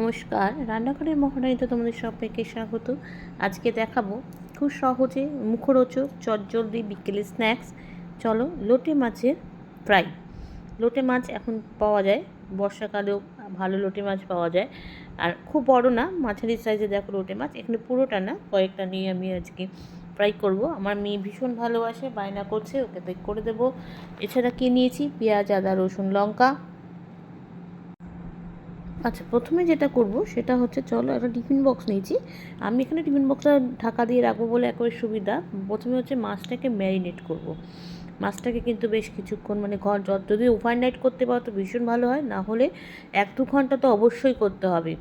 নমস্কার, রান্নাঘরের মহারানীতে তোমাদের সবাইকে স্বাগত। আজকে দেখাবো খুব সহজে মুখরোচক চটজলদি বিকেলের স্ন্যাক্স। চলো, লোটে মাছের ফ্রাই। লোটে মাছ এখন পাওয়া যায়, বর্ষাকালেও ভালো লোটে মাছ পাওয়া যায়। আর খুব বড় না, মাঝারি সাইজে দেখো লোটে মাছ। এখানে পুরোটা না, কয়েকটা নিয়ে আমি আজকে ফ্রাই করব। আমার মেয়ে ভীষণ ভালোবাসে, বায়না করছে, ওকে তাই করে দেবো। এছাড়া কী নিয়েছি? পেঁয়াজ, আদা, রসুন, লঙ্কা। আচ্ছা, প্রথমে যেটা করব সেটা হচ্ছে, চলো একটা টিফিন বক্স নিয়েছি। আমি এখানে টিফিন বক্সটা ঢাকা দিয়ে রাখবো বলে একবারে সুবিধা। প্রথমে হচ্ছে মাছটাকে ম্যারিনেট করব। মাছটাকে কিন্তু বেশ কিছুক্ষণ, মানে যদি ওভারনাইট করতে পারো তো ভীষণ ভালো হয়, না হলে 1-2 ঘন্টা তো অবশ্যই করতে হবে।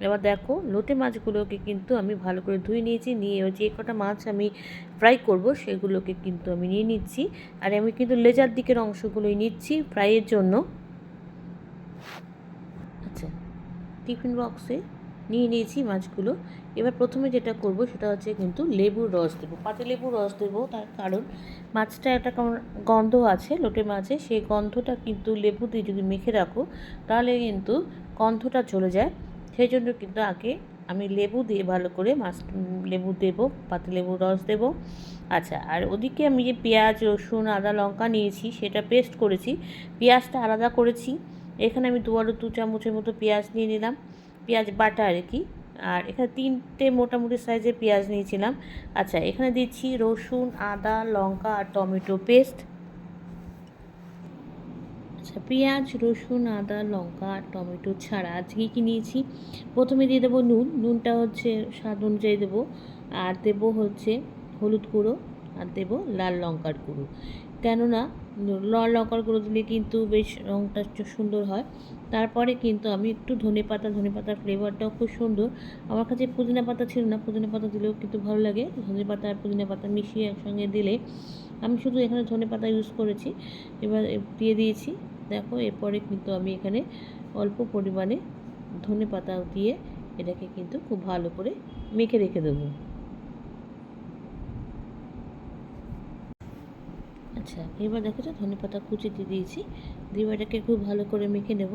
এবার দেখো, লোটে মাছগুলোকে কিন্তু আমি ভালো করে ধুয়ে নিয়েছি। নিয়ে যে কটা মাছ আমি ফ্রাই করব সেগুলোকে কিন্তু আমি নিয়ে নিচ্ছি। আর আমি কিন্তু লেজার দিকের অংশগুলোই নিচ্ছি ফ্রাইয়ের জন্য। আচ্ছা, টিফিন বক্সে নিয়ে নিয়েছি মাছগুলো। এবার প্রথমে যেটা করব সেটা হচ্ছে কিন্তু লেবুর রস দেবো, পাতি লেবুর রস দেবো। তার কারণ মাছটা একটা গন্ধ আছে লোটে মাছে, সেই গন্ধটা কিন্তু লেবু দিয়ে যদি মেখে রাখো তাহলে কিন্তু গন্ধটা চলে যায়। সেই জন্য কিন্তু আগে আমি লেবু দিয়ে ভালো করে লেবু দেবো, পাতি লেবুর রস দেবো। আচ্ছা, আর ওদিকে আমি যে পেঁয়াজ, রসুন, আদা, লঙ্কা নিয়েছি সেটা পেস্ট করেছি, পেঁয়াজটা আলাদা করেছি। এখানে আমি 2 চামচের মতো পেঁয়াজ নিয়ে নিলাম, পেঁয়াজ বাটা আর কি। আর এখানে 3টে মোটামুটি সাইজের পেঁয়াজ নিয়েছিলাম। আচ্ছা, এখানে দিচ্ছি রসুন, আদা, লঙ্কা আর টমেটো পেস্ট। আচ্ছা, পেঁয়াজ, রসুন, আদা, লঙ্কা আর টমেটো ছাড়া আজকে কী নিয়েছি? প্রথমে দিয়ে দেবো নুন। নুনটা হচ্ছে স্বাদ অনুযায়ী দেবো। আর দেবো হচ্ছে হলুদ গুঁড়ো, আর দেবো লাল লঙ্কার গুঁড়ো। কেননা লাল লঙ্কার গুঁড়ো দিলে কিন্তু বেশ রঙটা একটু সুন্দর হয়। তারপরে কিন্তু আমি একটু ধনেপাতার ফ্লেভারটাও খুব সুন্দর। আমার কাছে পুদিনা পাতা ছিল না, পুদিনা পাতা দিলেও কিন্তু ভালো লাগে। ধনে পাতা আর পুদিনা পাতা মিশিয়ে একসঙ্গে দিলে, আমি শুধু এখানে ধনে পাতা ইউজ করেছি। এবার দিয়ে দিয়েছি। দেখো, এরপরে কিন্তু আমি এখানে অল্প পরিমাণে ধনে পাতা দিয়ে এটাকে কিন্তু খুব ভালো করে মেখে রেখে দেবো। আচ্ছা, এবার দেখো যে ধনে পাতা কুচি দিয়ে দিয়েছি, দিয়ে এটাকে খুব ভালো করে মেখে নেব।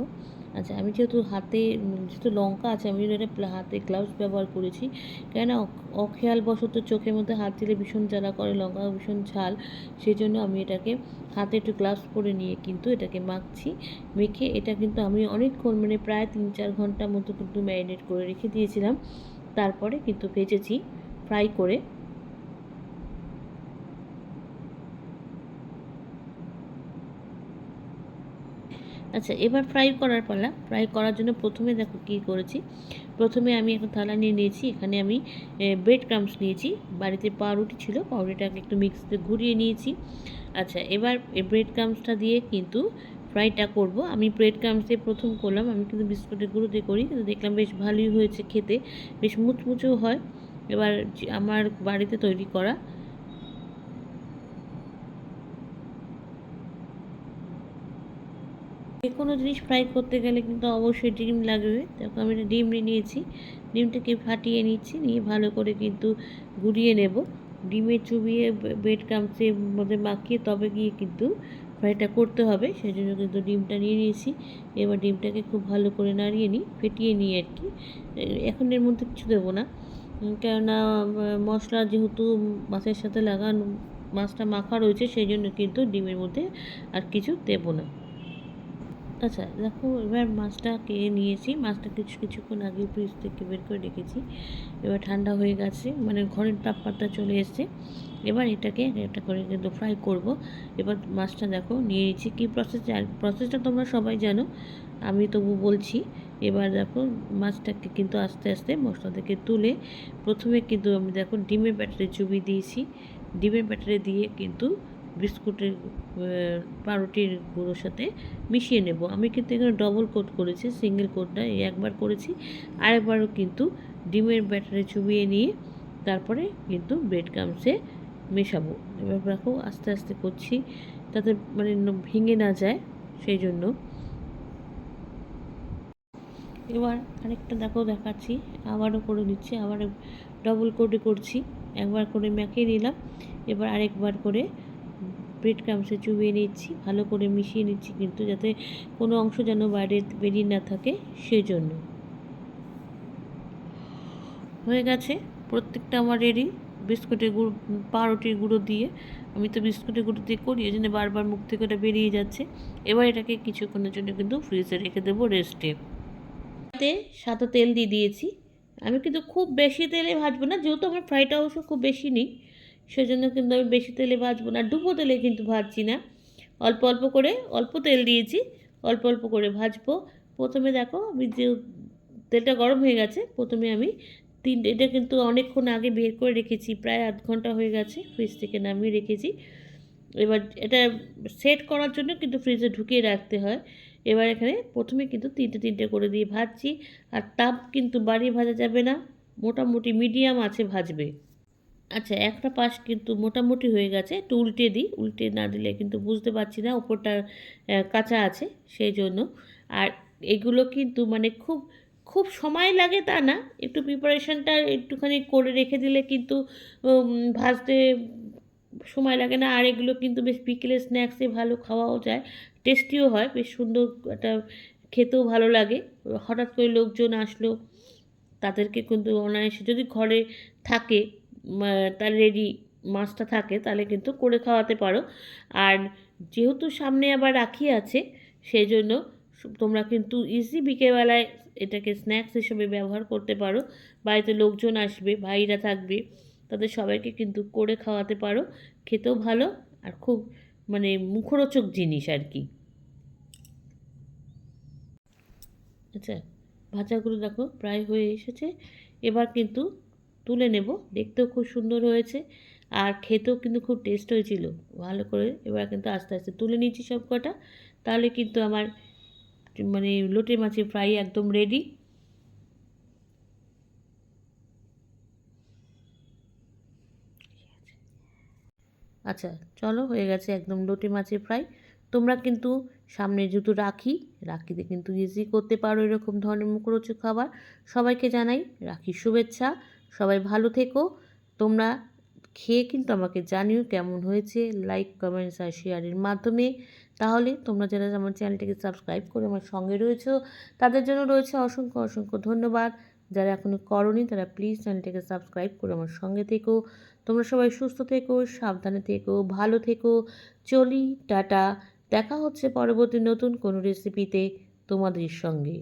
আচ্ছা, আমি যেহেতু লঙ্কা আছে, আমি এটা হাতে গ্লাভস ব্যবহার করেছি। কেননা অখেয়ালবশত চোখের মধ্যে হাত দিলে ভীষণ জ্বালা করে, লঙ্কা ভীষণ ঝাল। সেই জন্য আমি এটাকে হাতে একটু গ্লাভস পরে নিয়ে কিন্তু এটাকে মাখছি। মেখে এটা কিন্তু আমি অনেকক্ষণ, মানে প্রায় 3-4 ঘন্টা মতো কিন্তু ম্যারিনেট করে রেখে দিয়েছিলাম। তারপরে কিন্তু ভেজেছি ফ্রাই করে। আচ্ছা, এবার ফ্রাই করার পালা। ফ্রাই করার জন্য প্রথমে দেখো কী করেছি। প্রথমে আমি একটা থালা নিয়ে নিয়েছি, এখানে আমি ব্রেড ক্রাম্বস নিয়েছি। বাড়িতে পাউরুটি ছিল, পাউরুটিটাকে একটু মিক্সিতে ঘুরিয়ে নিয়েছি। আচ্ছা, এবার এই ব্রেড ক্রাম্বসটা দিয়ে কিন্তু ফ্রাইটা করব। আমি ব্রেড ক্রাম্বস দিয়ে প্রথম করলাম, আমি কিন্তু বিস্কুটের গুঁড়ো দিয়ে করি, কিন্তু দেখলাম বেশ ভালোই হয়েছে খেতে, বেশ মুচমুচেও হয়। এবার আমার বাড়িতে তৈরি করা যে কোনো জিনিস ফ্রাই করতে গেলে কিন্তু অবশ্যই ডিম লাগবে। দেখো, আমি একটা ডিম নিয়েছি, ডিমটাকে ফাটিয়ে নিচ্ছি, নিয়ে ভালো করে কিন্তু গুঁড়িয়ে নেব। ডিমে চুবিয়ে ব্রেড ক্রাম্বসের মধ্যে মাখিয়ে তবে গিয়ে কিন্তু ফ্রাইটা করতে হবে। সেই জন্য কিন্তু ডিমটা নিয়ে নিয়েছি। এবার ডিমটাকে খুব ভালো করে নাড়িয়ে নিই, ফেটিয়ে নিই আর কি। এখন এর মধ্যে কিছু দেবো না, কেননা মশলা যেহেতু মাছের সাথে লাগানো, মাছটা মাখা রয়েছে, সেই জন্য কিন্তু ডিমের মধ্যে আর কিছু দেবো না। আচ্ছা, দেখো, এবার মাছটা নিয়েছি। মাছটা কিছুক্ষণ আগে ফ্রিজ থেকে বের করে রেখেছি। এবার ঠান্ডা হয়ে গেছে, মানে ঘরের তাপমাত্রা চলে এসেছে। এবার এটাকে একটা করে কিন্তু ফ্রাই করব। এবার মাছটা দেখো নিয়ে নিচ্ছি। কী প্রসেসটা তোমরা সবাই জানো, আমি তবু বলছি। এবার দেখো, মাছটাকে কিন্তু আস্তে আস্তে মশলা থেকে তুলে প্রথমে কিন্তু আমি দেখো ডিমের ব্যাটারে চুবিয়ে দিয়েছি। ডিমের ব্যাটারে দিয়ে কিন্তু বিস্কুটের পাউরুটির গুঁড়োর সাথে মিশিয়ে নেব। আমি কিন্তু এখানে ডবল কোট করেছি, সিঙ্গেল কোটটা একবার করেছি। আরেকবারও কিন্তু ডিমের ব্যাটারে চুবিয়ে নিয়ে তারপরে কিন্তু ব্রেড ক্রাম্বসে মেশাবো। এবার দেখো আস্তে আস্তে করছি, তাতে মানে ভেঙে না যায়, সেই জন্য। এবার আরেকটা দেখো দেখাচ্ছি, আবারও করে দিচ্ছি, আবার ডবল কোটে করছি। একবার করে মাখিয়ে নিলাম, এবার আরেকবার করে ব্রেড ক্রাম্বসে চুবিয়ে নিচ্ছি, ভালো করে মিশিয়ে নিচ্ছি কিন্তু, যাতে কোনো অংশ যেন বাইরে বেরিয়ে না থাকে, সেই জন্য। হয়ে গেছে প্রত্যেকটা আমার রেডি। বিস্কুটের গুঁড়ো, পাউরুটির গুঁড়ো দিয়ে, আমি তো বিস্কুটের গুঁড়ো দিয়ে করি, এই জন্য বারবার মুখ থেকে ওটা বেরিয়ে যাচ্ছে। এবার এটাকে কিছুক্ষণের জন্য কিন্তু ফ্রিজে রেখে দেবো রেস্টে। এতে সাদা তেল দিয়ে দিয়েছি। আমি কিন্তু খুব বেশি তেলে ভাজবো না, যেহেতু আমার ফ্রাইটা অবশ্য খুব বেশি নেই, সেজন্য কিন্তু আমি বেশি তেলে ভাজবো না, ডুবো তেলে কিন্তু ভাজছি না। অল্প অল্প করে, অল্প তেল দিয়েছি, অল্প অল্প করে ভাজবো। প্রথমে দেখো আমি যে তেলটা গরম হয়ে গেছে, প্রথমে আমি এটা কিন্তু অনেকক্ষণ আগে বের করে রেখেছি, প্রায় আধ ঘন্টা হয়ে গেছে ফ্রিজ থেকে নামিয়ে রেখেছি। এবার এটা সেট করার জন্য কিন্তু ফ্রিজে ঢুকিয়ে রাখতে হয়। এবার এখানে প্রথমে কিন্তু তিনটে তিনটে করে দিয়ে ভাজছি, আর তাপ কিন্তু বাড়িয়ে ভাজা যাবে না, মোটামুটি মিডিয়াম আছে ভাজবে। আচ্ছা, একটা পাশ কিন্তু মোটামুটি হয়ে গেছে, একটু উল্টে দিই, উল্টে না দিলে কিন্তু বুঝতে পারছি না ওপরটা কাঁচা আছে, সেই জন্য। আর এগুলো কিন্তু মানে খুব খুব সময় লাগে তা না, একটু প্রিপারেশনটা একটুখানি করে রেখে দিলে কিন্তু ভাজতে সময় লাগে না। আর এগুলো কিন্তু বেশ বিকেলের স্ন্যাক্সে ভালো খাওয়াও যায়, টেস্টিও হয়, বেশ সুন্দর একটা, খেতেও ভালো লাগে। হঠাৎ করে লোকজন আসলো, তাদেরকে কিন্তু অনায়াসে যদি ঘরে থাকে, তার রেডি মাছটা থাকে, তাহলে কিন্তু করে খাওয়াতে পারো। আর যেহেতু সামনে আবার রাখি আছে, সেই জন্য তোমরা কিন্তু ইজি বিকেলবেলায় এটাকে স্ন্যাক্স হিসেবে ব্যবহার করতে পারো। বাড়িতে লোকজন আসবে, ভাইরা থাকবে, তাদের সবাইকে কিন্তু করে খাওয়াতে পারো, খেতেও ভালো আর খুব মানে মুখরোচক জিনিস আর কি। আচ্ছা, ভাজাগুলো দেখো প্রায় হয়ে এসেছে, এবার কিন্তু তুলে নেব। দেখতেও খুব সুন্দর হয়েছে আর খেতেও কিন্তু খুব টেস্ট হয়েছিল ভালো করে। এবার কিন্তু আস্তে আস্তে তুলে নিচ্ছি সব কটা, তাহলে কিন্তু আমার মানে লোটে মাছের ফ্রাই একদম রেডি। আচ্ছা, চলো, হয়ে গেছে একদম লোটে মাছের ফ্রাই। তোমরা কিন্তু সামনে যেহেতু রাখিতে কিন্তু ইজি করতে পারো এরকম ধরনের মুখরোচক খাবার। সবাইকে জানাই রাখির শুভেচ্ছা। সবাই ভালো থেকো। তোমরা খেয়ে কিন্তু আমাকে জানিও কেমন হয়েছে, লাইক কমেন্টস আর শেয়ারের মাধ্যমে। তাহলে তোমরা যারা আমার চ্যানেলটিকে সাবস্ক্রাইব করে আমার সঙ্গে রয়েছো, তাদের জন্য রয়েছে অসংখ্য অসংখ্য ধন্যবাদ। যারা এখনও করোনি তারা প্লিজ চ্যানেলটিকে সাবস্ক্রাইব করে আমার সঙ্গে থেকো। তোমরা সবাই সুস্থ থেকো, সাবধানে থেকো, ভালো থেকো। চলি, টাটা। দেখা হচ্ছে পরবর্তী নতুন কোনো রেসিপিতে তোমাদের সঙ্গে।